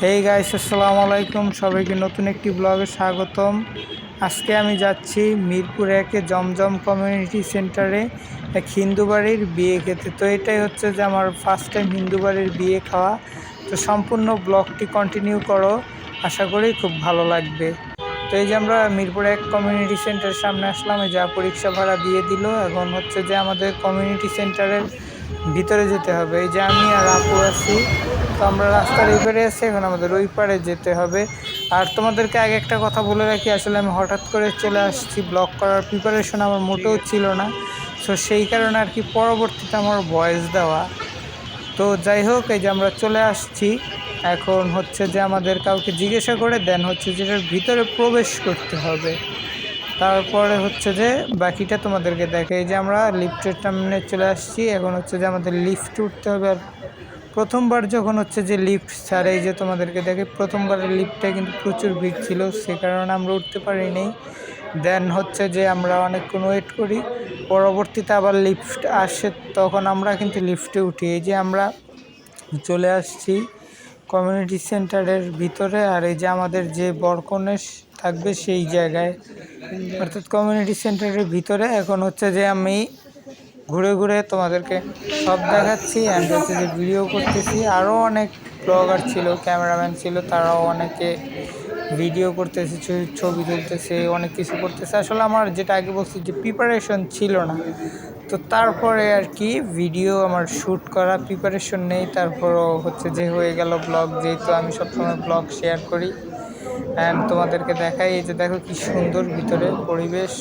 Hey guys, আসসালামু আলাইকুম। সবাইকে নতুন একটি ব্লগে স্বাগতম। আজকে আমি যাচ্ছি মিরপুর একে জমজম কমিউনিটি সেন্টারে এক হিন্দু বাড়ির বিয়ে খেতে। তো এটাই হচ্ছে যে আমার ফার্স্ট টাইম হিন্দু বাড়ির বিয়ে খাওয়া। তো সম্পূর্ণ ব্লগটি কন্টিনিউ করো, আশা করি খুব ভালো লাগবে। তো এই যে আমরা মিরপুর এক কমিউনিটি সেন্টারের সামনে আসলাম, এই যে পরীক্ষা ভাড়া দিয়ে দিল। এখন হচ্ছে যে আমাদের কমিউনিটি সেন্টারের ভিতরে যেতে হবে। এই যে আমি আর আপু আছি, তো আমরা রাস্তার এই পারে আছি, এখন আমাদের ওই পারে যেতে হবে। আর তোমাদেরকে আগে একটা কথা বলে রাখি, আসলে আমি হঠাৎ করে চলে আসছি, ব্লগ করার প্রিপারেশন আমার মোটেও ছিল না। সো সেই কারণে আর কি পরবর্তীতে আমার ভয়েস দেওয়া। তো যাই হোক, এই যে আমরা চলে আসছি। এখন হচ্ছে যে আমাদের কাউকে জিজ্ঞাসা করে দেন হচ্ছে যেটার ভিতরে প্রবেশ করতে হবে। তারপরে হচ্ছে যে বাকিটা তোমাদেরকে দেখে। এই যে আমরা লিফটের সামনে চলে আসছি, এখন হচ্ছে যে আমাদের লিফট উঠতে হবে। আর প্রথমবার যখন হচ্ছে যে লিফট ছাড়ে, এই যে তোমাদেরকে দেখে, প্রথমবারের লিফটে কিন্তু প্রচুর ভিড় ছিল, সে কারণে আমরা উঠতে পারিনি। দেন হচ্ছে যে আমরা অনেকক্ষণ ওয়েট করি, পরবর্তীতে আবার লিফট আসে, তখন আমরা কিন্তু লিফটে উঠি। এই যে আমরা চলে আসছি কমিউনিটি সেন্টারের ভিতরে। আর এই যে আমাদের যে বরকনে থাকবে সেই জায়গায়, অর্থাৎ কমিউনিটি সেন্টারের ভিতরে। এখন হচ্ছে যে আমি ঘুরে ঘুরে তোমাদেরকে সব দেখাচ্ছি অ্যান্ড হচ্ছে যে ভিডিও করতেছি। আরও অনেক ব্লগার ছিল, ক্যামেরাম্যান ছিল, তারাও অনেকে ভিডিও করতেছে, ছবি তুলতেছে, অনেক কিছু করতেছে। আসলে আমার যেটা আগে বলছি যে প্রিপারেশন ছিল না, তো তারপরে আর কি ভিডিও আমার শ্যুট করা প্রিপারেশন নেই, তারপরও হচ্ছে যে হয়ে গেল ব্লগ। যেহেতু আমি সবসময় ব্লগ শেয়ার করি অ্যান্ড তোমাদেরকে দেখাই। এই যে দেখো কি সুন্দর ভিতরে পরিবেশ।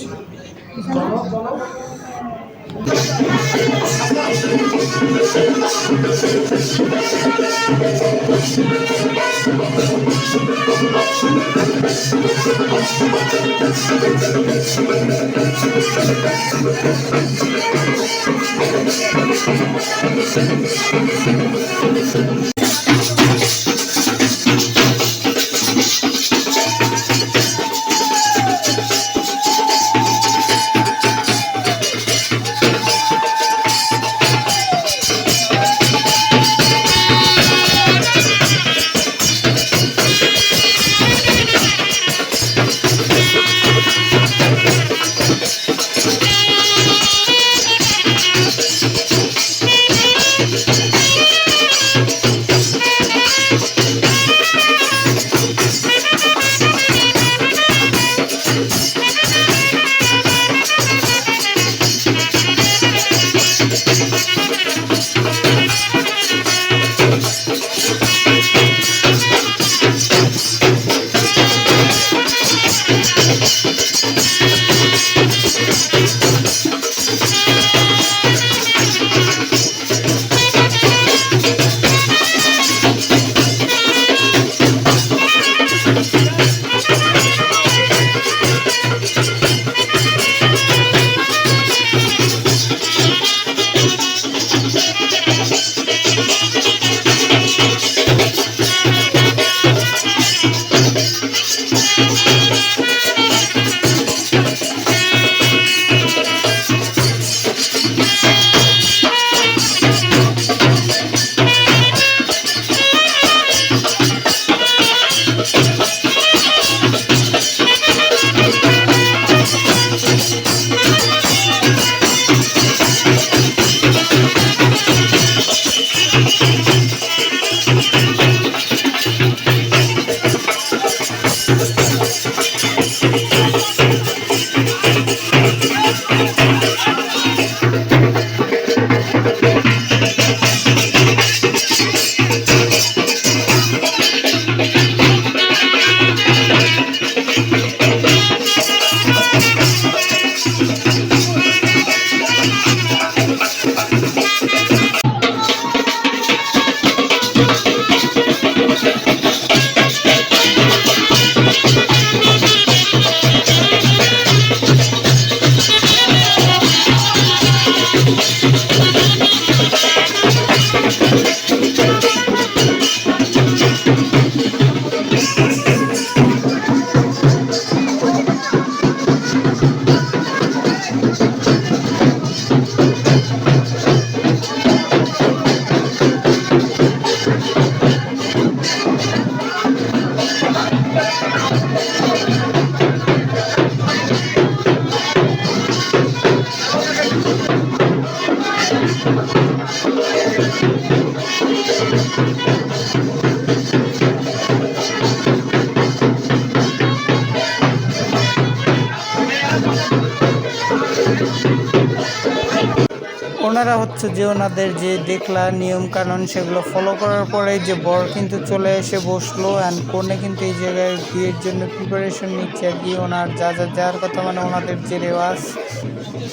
ওনারা হচ্ছে যে ওনাদের যে দেখলা নিয়ম কানুন সেগুলো ফলো করার পরে যে বর কিন্তু চলে এসে বসলো, অ্যান্ড কনে কিন্তু এই জায়গায় বিয়ের জন্য প্রিপারেশন নিচ্ছে আর কি। ওনার যা যা যাওয়ার কথা, মানে ওনাদের যে রেওয়াজ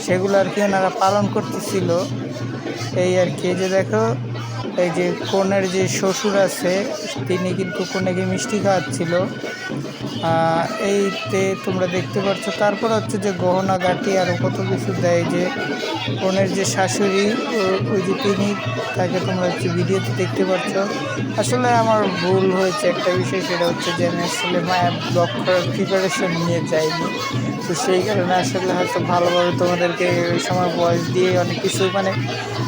সেগুলো আর কি ওনারা পালন করতেছিল এই আর কি। যে দেখো এই যে কনের যে শ্বশুর আছে তিনি কিন্তু কনেকে মিষ্টি খাওয়াচ্ছিল, এইতে তোমরা দেখতে পাচ্ছ। তারপর হচ্ছে যে গহনা গাটি আরও কত কিছু দেয়। যে কনের যে শাশুড়ি ওই যে তিনি, তাকে তোমরা হচ্ছে ভিডিওতে দেখতে পাচ্ছ। আসলে আমার ভুল হয়েছে একটা বিষয়, সেটা হচ্ছে যে আমি আসলে মায়া ব্লগ করার প্রিপারেশন নিয়ে যাইনি, তো সেই কারণে আসলে হয়তো ভালোভাবে তোমাদেরকে ওই সময় ভয়েস দিয়ে অনেক কিছু মানে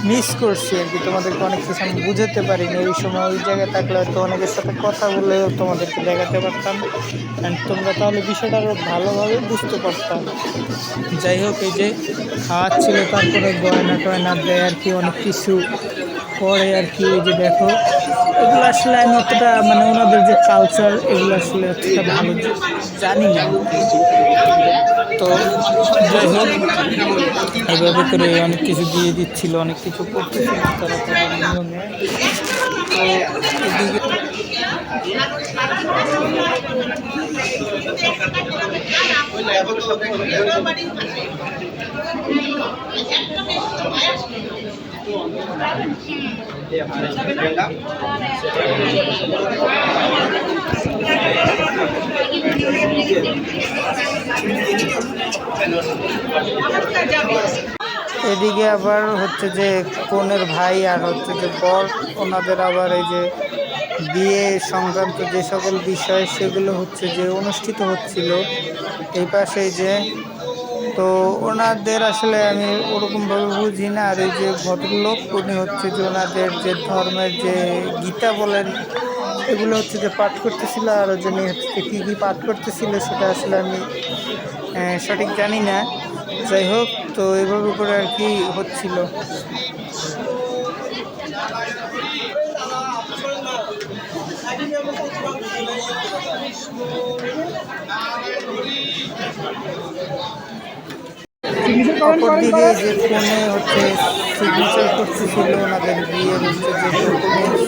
মিস করছি আর কি। তোমাদেরকে অনেক কিছু আমি বুঝাতে পারিনি ওই সময়। ওই জায়গায় থাকলে হয়তো অনেকের সাথে কথা বলেও তোমাদেরকে দেখাতে পারতাম, অ্যান্ড তোমরা তাহলে বিষয়টা আরও ভালোভাবে বুঝতে পারতাম। যাই হোক, এই যে খাওয়াচ্ছিল, তারপরে গয়না টয়না দেয় আর কি, অনেক কিছু করে আর কি। এই যে দেখো এগুলো আসলে আমি অতটা মানে ওনাদের যে কালচার এগুলো আসলে অতটা ভালো জানি না, তো যাই হোক এইভাবে করে অনেক কিছু দিয়ে দিচ্ছিল, অনেক কিছু করতেছিল তারা তাদের নিয়মে। তো এদিকে এদিকে আবার হচ্ছে যে কনের ভাই আর হচ্ছে যে বর, ওনাদের আবার এই যে বিয়ে সংক্রান্ত যে সকল বিষয় সেগুলো হচ্ছে যে অনুষ্ঠিত হচ্ছিল এই পাশে। যে তো ওনাদের আসলে আমি ওরকমভাবে বুঝি না। আর এই যে ভদ্রলোক উনি হচ্ছে যে ওনাদের যে ধর্মের যে গীতা বলেন এগুলো হচ্ছে যে পাঠ করতেছিল, আর ওই জন্য হচ্ছে যে কী কী পাঠ করতেছিল সেটা আসলে আমি সঠিক জানি না। যাই হোক, তো এভাবে করে আর কি হচ্ছিল। অপরদিকে যে ফোনে হচ্ছে সিগনেচার করতেছিল ওনাদের বিয়ের হচ্ছে যে ডকুমেন্টস,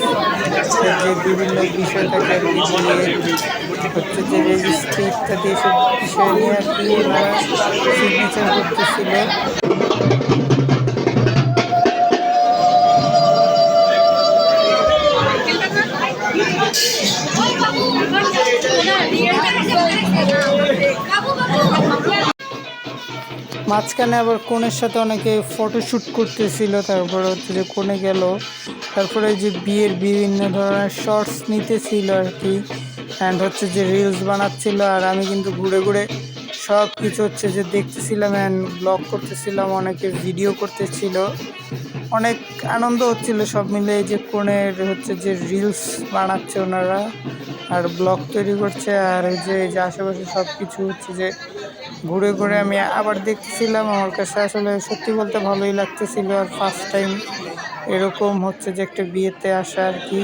যে বিভিন্ন বিষয় থাকে আর কি, বিয়ের হচ্ছে যে রেজিস্ট্রি ইত্যাদি এসব বিষয় নিয়ে আর কি ওনারা সিগনেচার করতেছিল। মাঝখানে আবার কনের সাথে অনেকে ফটোশ্যুট করতেছিল, তারপরে হচ্ছে যে কনে গেল, তারপরে যে বিয়ের বিভিন্ন ধরনের শর্টস নিতেছিল আর কি, অ্যান্ড হচ্ছে যে রিলস বানাচ্ছিল। আর আমি কিন্তু ঘুরে ঘুরে সব কিছু হচ্ছে যে দেখতেছিলাম অ্যান্ড ব্লগ করতেছিলাম, অনেকে ভিডিও করতেছিল, অনেক আনন্দ হচ্ছিল সব মিলে। এই যে কনের হচ্ছে যে রিলস বানাচ্ছে ওনারা আর ব্লগ তৈরি করছে, আর এই যে আশেপাশে সব কিছু হচ্ছে যে ঘুরে ঘুরে আমি আবার দেখতেছিলাম। আমার কাছে আসলে সত্যি বলতে ভালোই লাগতেছিল, আর ফার্স্ট টাইম এরকম হচ্ছে যে একটা বিয়েতে আসা আর কি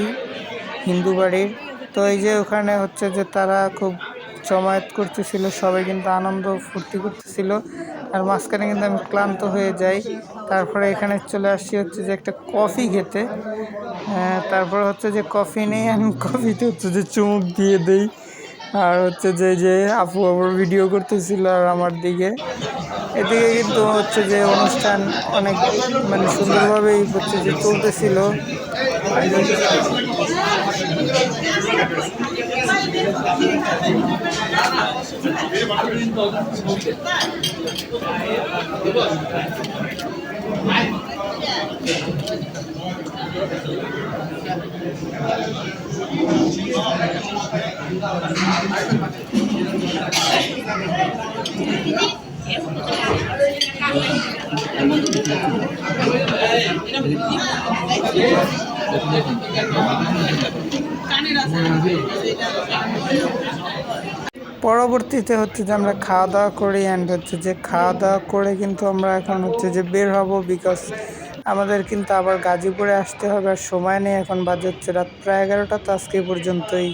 হিন্দু বাড়ির। তো এই যে ওখানে হচ্ছে যে তারা খুব জমায়েত করতেছিল, সবাই কিন্তু আনন্দ ফুর্তি করতেছিল, আর মাঝখানে কিন্তু আমি ক্লান্ত হয়ে যাই। তারপরে এখানে চলে আসছি হচ্ছে যে একটা কফি খেতে, তারপর হচ্ছে যে কফি নেই, আমি কফিতে হচ্ছে যে চুমুক দিয়ে দিই, আর হচ্ছে যে আপু আবার ভিডিও করতেছিল আর আমার দিকে। এদিকে কিন্তু হচ্ছে যে অনুষ্ঠান অনেক মানে সুন্দরভাবেই হচ্ছে যে চলতেছিল। পরবর্তীতে হচ্ছে যে আমরা খাওয়া দাওয়া করি, অ্যান্ড হচ্ছে যে খাওয়া দাওয়া করে কিন্তু আমরা এখন হচ্ছে যে বের হব, বিকজ আমাদের কিন্তু আবার গাজীপুরে আসতে হবে, আর সময় নেই, এখন বাজে হচ্ছে রাত প্রায় 11টা। তো আজকে এই পর্যন্তই।